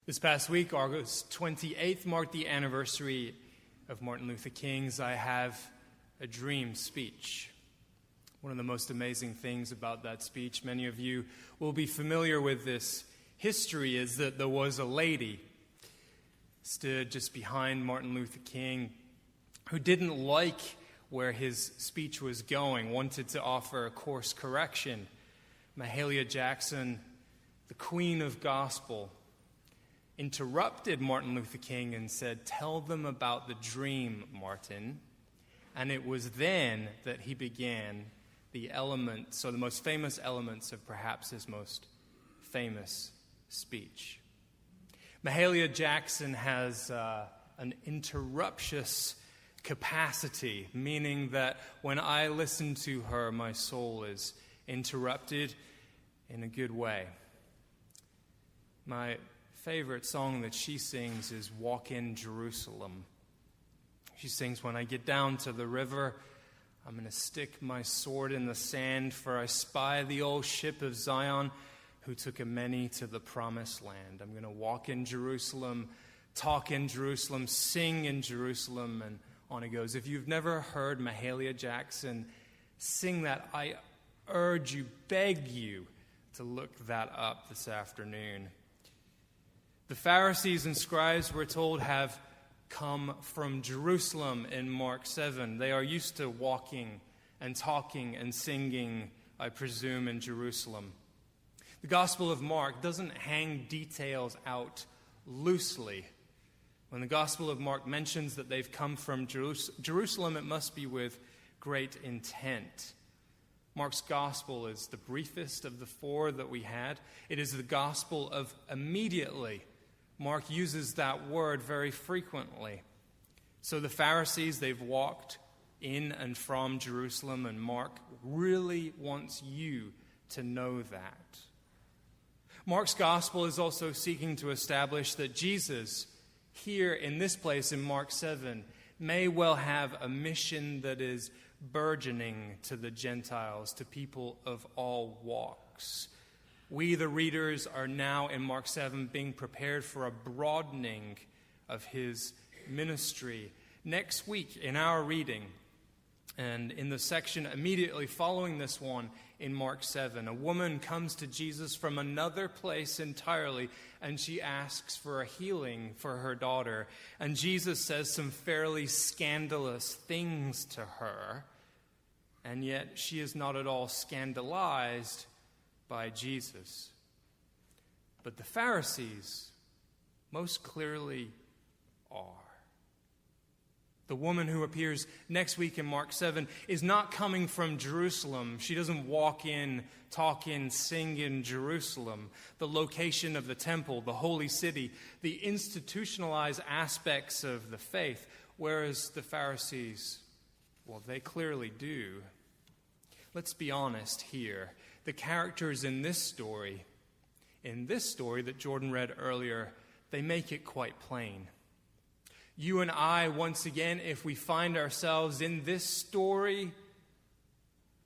This past week, August 28th, marked the anniversary of Martin Luther King's I Have a Dream speech. One of the most amazing things about that speech, many of you will be familiar with this history, is that there was a lady stood just behind Martin Luther King who didn't like where his speech was going, wanted to offer a course correction. Mahalia Jackson, the queen of gospel, interrupted Martin Luther King and said, "Tell them about the dream, Martin." And it was then that he began the elements, or the most famous elements of perhaps his most famous speech. Mahalia Jackson has an interruptious capacity, meaning that when I listen to her, my soul is interrupted in a good way. My favorite song that she sings is "Walk in Jerusalem." She sings, "When I get down to the river, I'm going to stick my sword in the sand, for I spy the old ship of Zion, who took a many to the promised land. I'm going to walk in Jerusalem, talk in Jerusalem, sing in Jerusalem," and on it goes. If you've never heard Mahalia Jackson sing that, I urge you, beg you, to look that up this afternoon. The Pharisees and scribes, we're told, have come from Jerusalem in Mark 7. They are used to walking and talking and singing, I presume, in Jerusalem. The Gospel of Mark doesn't hang details out loosely. When the Gospel of Mark mentions that they've come from Jerusalem, it must be with great intent. Mark's Gospel is the briefest of the four that we had. It is the Gospel of immediately. Mark uses that word very frequently. So the Pharisees, they've walked in and from Jerusalem, and Mark really wants you to know that. Mark's gospel is also seeking to establish that Jesus, here in this place in Mark 7, may well have a mission that is burgeoning to the Gentiles, to people of all walks. We, the readers, are now in Mark 7 being prepared for a broadening of his ministry. Next week in our reading, and in the section immediately following this one in Mark 7, a woman comes to Jesus from another place entirely, and she asks for a healing for her daughter. And Jesus says some fairly scandalous things to her, and yet she is not at all scandalized by Jesus. But the Pharisees most clearly are. The woman who appears next week in Mark 7 is not coming from Jerusalem. She doesn't walk in, talk in, sing in Jerusalem, the location of the temple, the holy city, the institutionalized aspects of the faith, whereas the Pharisees, well, they clearly do. Let's be honest here. The characters in this story that Jordan read earlier, they make it quite plain. You and I, once again, if we find ourselves in this story,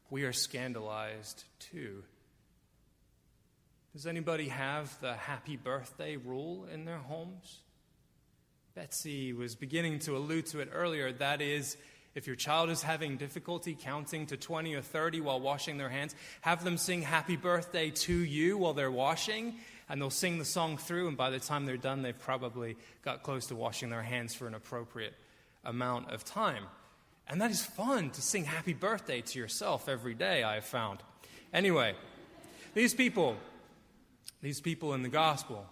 we are scandalized too. Does anybody have the happy birthday rule in their homes? Betsy was beginning to allude to it earlier. That is, if your child is having difficulty counting to 20 or 30 while washing their hands, have them sing happy birthday to you while they're washing, and they'll sing the song through, and by the time they're done, they've probably got close to washing their hands for an appropriate amount of time. And that is fun, to sing happy birthday to yourself every day, I have found. Anyway, these people in the gospel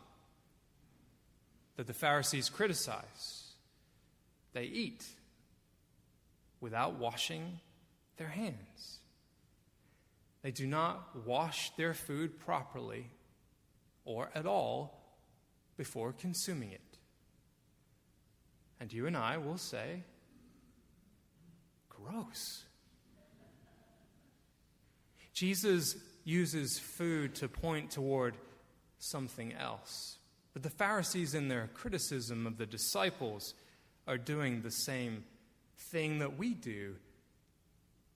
that the Pharisees criticize, they eat without washing their hands. They do not wash their food properly or at all before consuming it. And you and I will say, gross. Jesus uses food to point toward something else. But the Pharisees, in their criticism of the disciples, are doing the same thing that we do.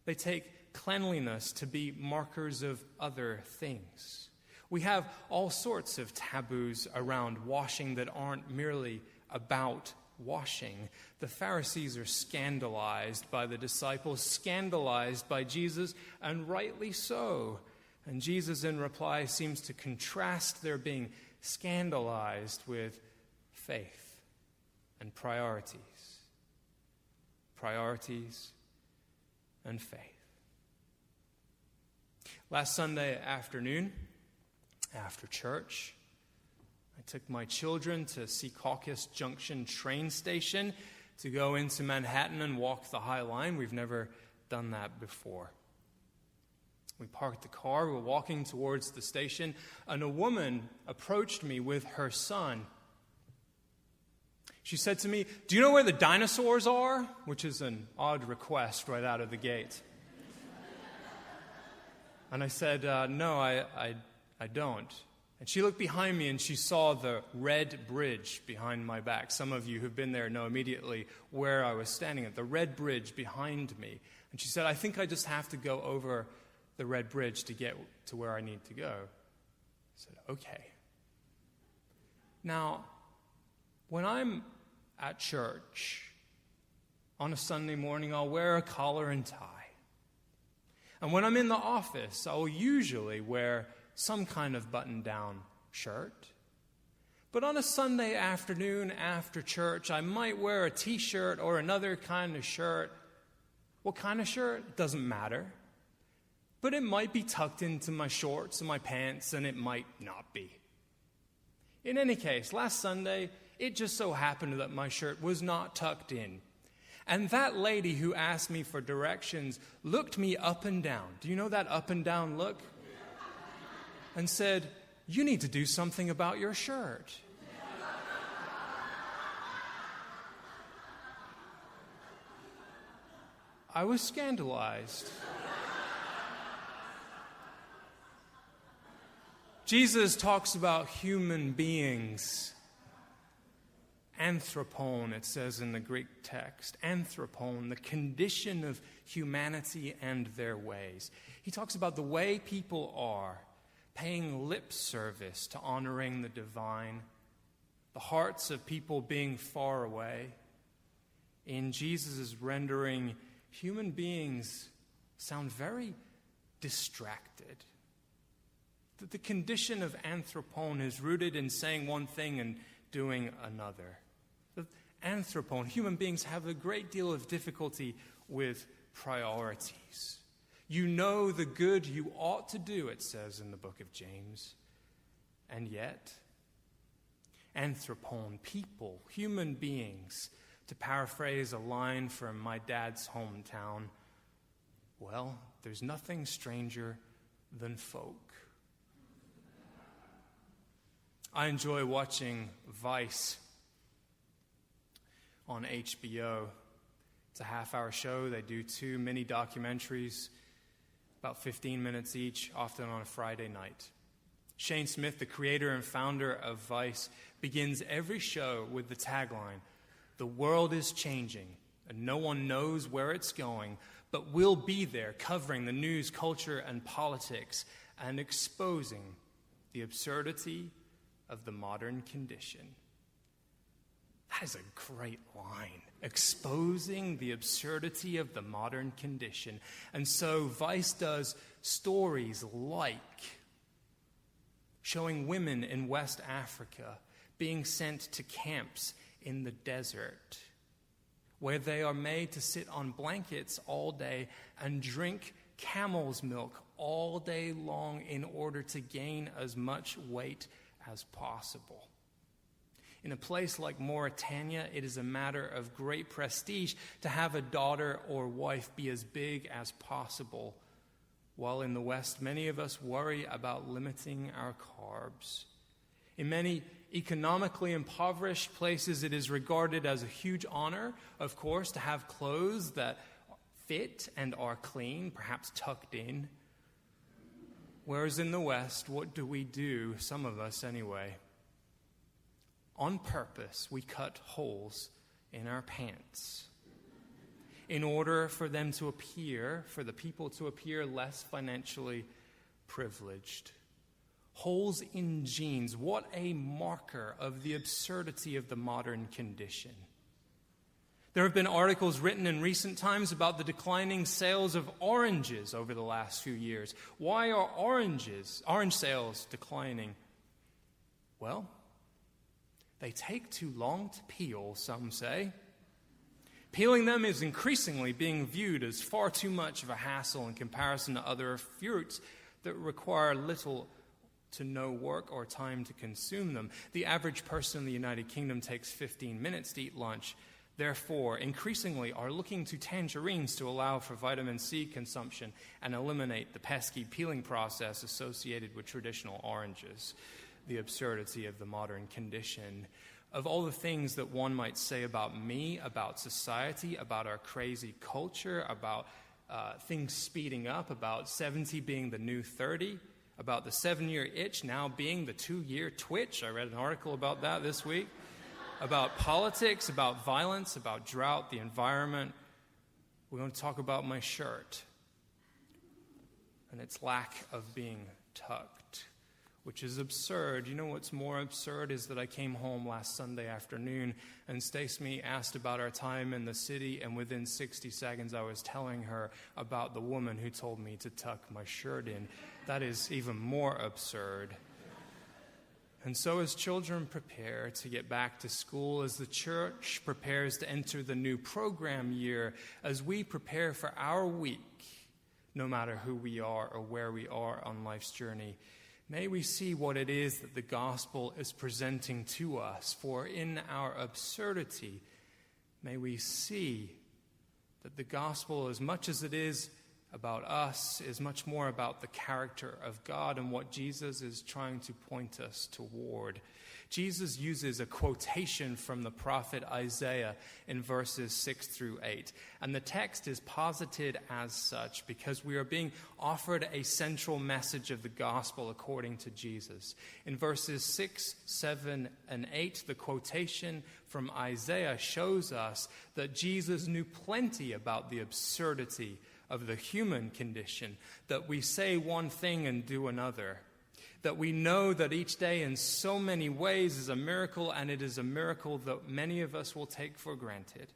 They take cleanliness to be markers of other things. We have all sorts of taboos around washing that aren't merely about washing. The Pharisees are scandalized by the disciples, scandalized by Jesus, and rightly so. And Jesus, in reply, seems to contrast their being scandalized with faith and priorities. Priorities and faith. Last Sunday afternoon, after church, I took my children to Secaucus Junction train station to go into Manhattan and walk the High Line. We've never done that before. We parked the car, we were walking towards the station, and a woman approached me with her son. She said to me, "Do you know where the dinosaurs are?" Which is an odd request right out of the gate. And I said, "No, I don't." And she looked behind me and she saw the red bridge behind my back. Some of you who've been there know immediately where I was standing at, the red bridge behind me. And she said, "I think I just have to go over the red bridge to get to where I need to go." I said, "Okay." Now, when I'm at church on a Sunday morning, I'll wear a collar and tie. And when I'm in the office, I'll usually wear some kind of button-down shirt. But on a Sunday afternoon after church, I might wear a t-shirt or another kind of shirt. What kind of shirt? It doesn't matter. But it might be tucked into my shorts and my pants, and it might not be. In any case, last Sunday, it just so happened that my shirt was not tucked in. And that lady who asked me for directions looked me up and down. Do you know that up and down look? And said, "You need to do something about your shirt." I was scandalized. Jesus talks about human beings. Anthropon, it says in the Greek text. Anthropon, the condition of humanity and their ways. He talks about the way people are, paying lip service to honoring the divine, the hearts of people being far away. In Jesus' rendering, human beings sound very distracted. The condition of anthropon is rooted in saying one thing and doing another. The anthropon, human beings have a great deal of difficulty with priorities. You know the good you ought to do, it says in the book of James. And yet, anthropon, people, human beings, to paraphrase a line from my dad's hometown, well, there's nothing stranger than folk. I enjoy watching Vice on HBO. It's a half-hour show. They do 2 mini documentaries, about 15 minutes each, often on a Friday night. Shane Smith, the creator and founder of Vice, begins every show with the tagline, "The world is changing, and no one knows where it's going, but we'll be there covering the news, culture, and politics, and exposing the absurdity of the modern condition." That is a great line. Exposing the absurdity of the modern condition. And so Vice does stories like showing women in West Africa being sent to camps in the desert, where they are made to sit on blankets all day and drink camel's milk all day long in order to gain as much weight as possible. In a place like Mauritania, it is a matter of great prestige to have a daughter or wife be as big as possible, while in the West, many of us worry about limiting our carbs. In many economically impoverished places, it is regarded as a huge honor, of course, to have clothes that fit and are clean, perhaps tucked in. Whereas in the West, what do? Some of us anyway. On purpose, we cut holes in our pants in order for them to appear, for the people to appear less financially privileged. Holes in jeans. What a marker of the absurdity of the modern condition. There have been articles written in recent times about the declining sales of oranges over the last few years. Why are orange sales declining? Well, they take too long to peel, some say. Peeling them is increasingly being viewed as far too much of a hassle in comparison to other fruits that require little to no work or time to consume them. The average person in the United Kingdom takes 15 minutes to eat lunch. Therefore, increasingly are looking to tangerines to allow for vitamin C consumption and eliminate the pesky peeling process associated with traditional oranges. The absurdity of the modern condition. Of all the things that one might say about me, about society, about our crazy culture, about things speeding up, about 70 being the new 30, about the 7-year itch now being the 2-year twitch. I read an article about that this week. About politics, about violence, about drought, the environment. We're going to talk about my shirt and its lack of being tucked, which is absurd. You know what's more absurd is that I came home last Sunday afternoon and Stacey asked about our time in the city, and within 60 seconds I was telling her about the woman who told me to tuck my shirt in. That is even more absurd. And so as children prepare to get back to school, as the church prepares to enter the new program year, as we prepare for our week, no matter who we are or where we are on life's journey, may we see what it is that the gospel is presenting to us. For in our absurdity, may we see that the gospel, as much as it is about us, is much more about the character of God and what Jesus is trying to point us toward. Jesus uses a quotation from the prophet Isaiah in verses 6 through 8. And the text is posited as such because we are being offered a central message of the gospel according to Jesus. In verses 6, 7, and 8, the quotation from Isaiah shows us that Jesus knew plenty about the absurdity of the human condition, that we say one thing and do another, that we know that each day in so many ways is a miracle, and it is a miracle that many of us will take for granted,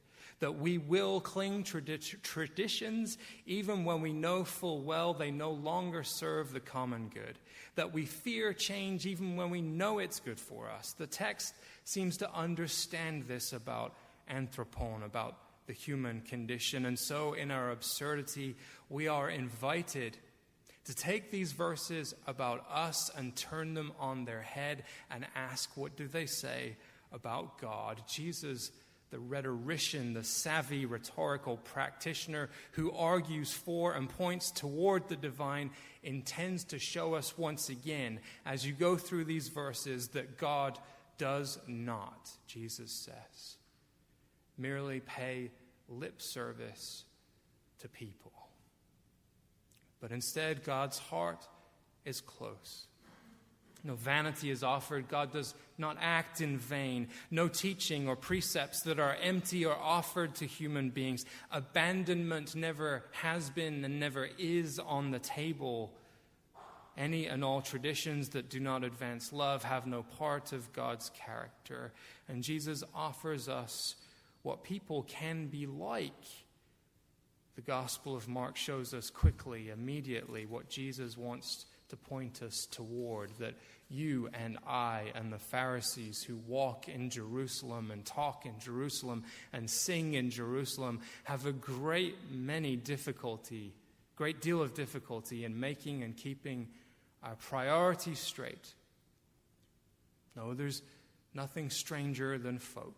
that we will cling to traditions even when we know full well they no longer serve the common good, that we fear change even when we know it's good for us. The text seems to understand this about anthropon, about the human condition. And so in our absurdity, we are invited to take these verses about us and turn them on their head and ask, what do they say about God? Jesus, the rhetorician, the savvy rhetorical practitioner who argues for and points toward the divine, intends to show us once again, as you go through these verses, that God does not, Jesus says, merely pay lip service to people. But instead, God's heart is close. No vanity is offered. God does not act in vain. No teaching or precepts that are empty are offered to human beings. Abandonment never has been and never is on the table. Any and all traditions that do not advance love have no part of God's character. And Jesus offers us what people can be like. The Gospel of Mark shows us quickly, immediately, what Jesus wants to point us toward, that you and I and the Pharisees who walk in Jerusalem and talk in Jerusalem and sing in Jerusalem have a great deal of difficulty in making and keeping our priorities straight. No, there's nothing stranger than folk.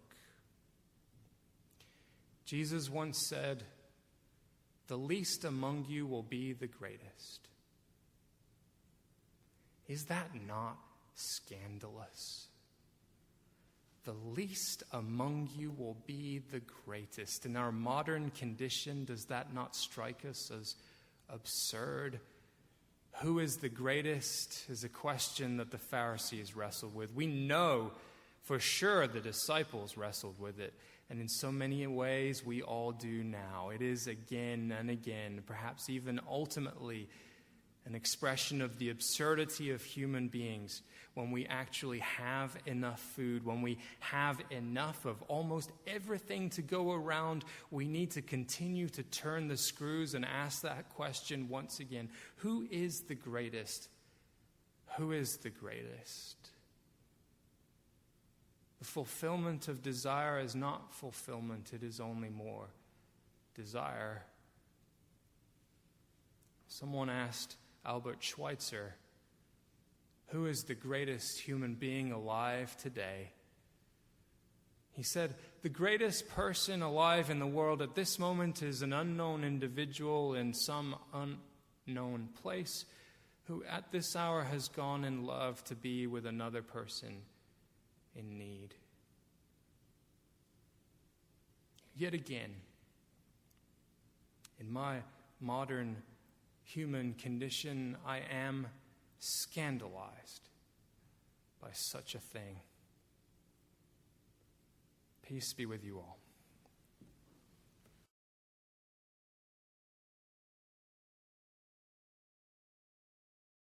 Jesus once said, "The least among you will be the greatest." Is that not scandalous? The least among you will be the greatest. In our modern condition, does that not strike us as absurd? Who is the greatest is a question that the Pharisees wrestled with. We know for sure the disciples wrestled with it. And in so many ways, we all do now. It is again and again, perhaps even ultimately, an expression of the absurdity of human beings when we actually have enough food, when we have enough of almost everything to go around. We need to continue to turn the screws and ask that question once again. Who is the greatest? Who is the greatest? The fulfillment of desire is not fulfillment, it is only more desire. Someone asked Albert Schweitzer, who is the greatest human being alive today? He said, the greatest person alive in the world at this moment is an unknown individual in some unknown place who at this hour has gone in love to be with another person in need. Yet again, in my modern human condition, I am scandalized by such a thing. Peace be with you all.